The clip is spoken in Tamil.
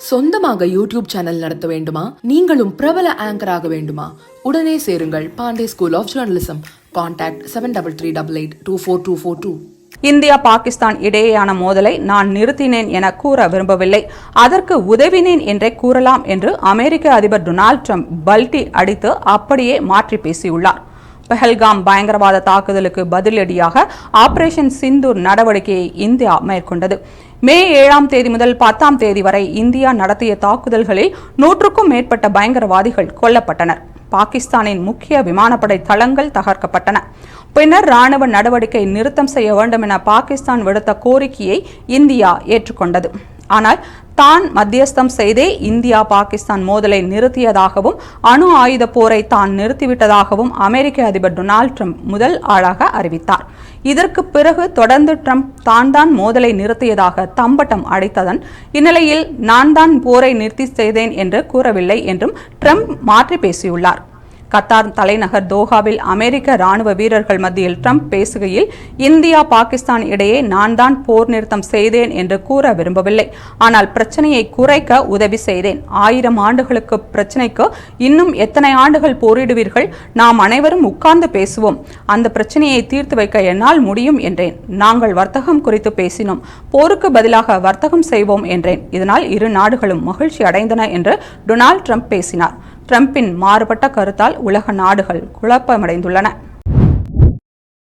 சொந்தமாக யூடியூப் சேனல் நடத்த வேண்டுமா? நீங்களும் பிரபல ஆங்கர் ஆக வேண்டுமா? உடனே சேருங்கள் Pandey school of journalism. Contact 7388242242. India Pakistan இடையேயான மோதலை நான் நிறுத்தினேன் என கூற விரும்பவில்லை, அதற்கு உதவினேன் என்றே கூறலாம் என்று அமெரிக்க அதிபர் டொனால்ட் ட்ரம்ப் பல்டி அடித்து அப்படியே மாற்றி பேசியுள்ளார். பஹல்காம் பயங்கரவாத தாக்குதலுக்கு பதிலடியாக ஆபரேஷன் சிந்தூர் நடவடிக்கையை இந்தியா மேற்கொண்டது. மே 7ஆம் தேதி முதல் 10ஆம் தேதி வரை இந்தியா நடத்திய தாக்குதல்களில் 100க்கும் மேற்பட்ட பயங்கரவாதிகள் கொல்லப்பட்டனர். பாகிஸ்தானின் முக்கிய விமானப்படை தளங்கள் தகர்க்கப்பட்டன. பின்னர் ராணுவ நடவடிக்கை நிறுத்தம் செய்ய வேண்டும் என பாகிஸ்தான் விடுத்த கோரிக்கையை இந்தியா ஏற்றுக்கொண்டது. ஆனால் தான் மத்தியஸ்தம் செய்தே இந்தியா பாகிஸ்தான் மோதலை நிறுத்தியதாகவும் அணு ஆயுத போரை தான் நிறுத்திவிட்டதாகவும் அமெரிக்க அதிபர் டொனால்ட் ட்ரம்ப் முதல் ஆளாக அறிவித்தார். இதற்கு பிறகு தொடர்ந்து ட்ரம்ப் தான் மோதலை நிறுத்தியதாக தம்பட்டம் அடித்ததன் இந்நிலையில் நான் தான் போரை நிறுத்தி செய்தேன் என்று கூறவில்லை என்றும் ட்ரம்ப் மாற்றி பேசியுள்ளார். கத்தார் தலைநகர் தோஹாவில் அமெரிக்க ராணுவ வீரர்கள் மத்தியில் ட்ரம்ப் பேசுகையில், இந்தியா பாகிஸ்தான் இடையே நான் தான் போர் நிறுத்தம் செய்தேன் என்று கூற விரும்பவில்லை, ஆனால் பிரச்சனையை குறைக்க உதவி செய்தேன். 1000 ஆண்டுகளுக்கு பிரச்சனைக்கு இன்னும் எத்தனை ஆண்டுகள் போரிடுவீர்கள்? நாம் அனைவரும் உட்கார்ந்து பேசுவோம், அந்த பிரச்சனையை தீர்த்து வைக்க என்னால் முடியும் என்றேன். நாங்கள் வர்த்தகம் குறித்து பேசினோம், போருக்கு பதிலாக வர்த்தகம் செய்வோம் என்றேன். இதனால் இரு நாடுகளும் மகிழ்ச்சி அடைந்தன என்று டொனால்ட் ட்ரம்ப் பேசினார். ட்ரம்பின் மாறுபட்ட கருத்தால் உலக நாடுகள் குழப்பமடைந்துள்ளன.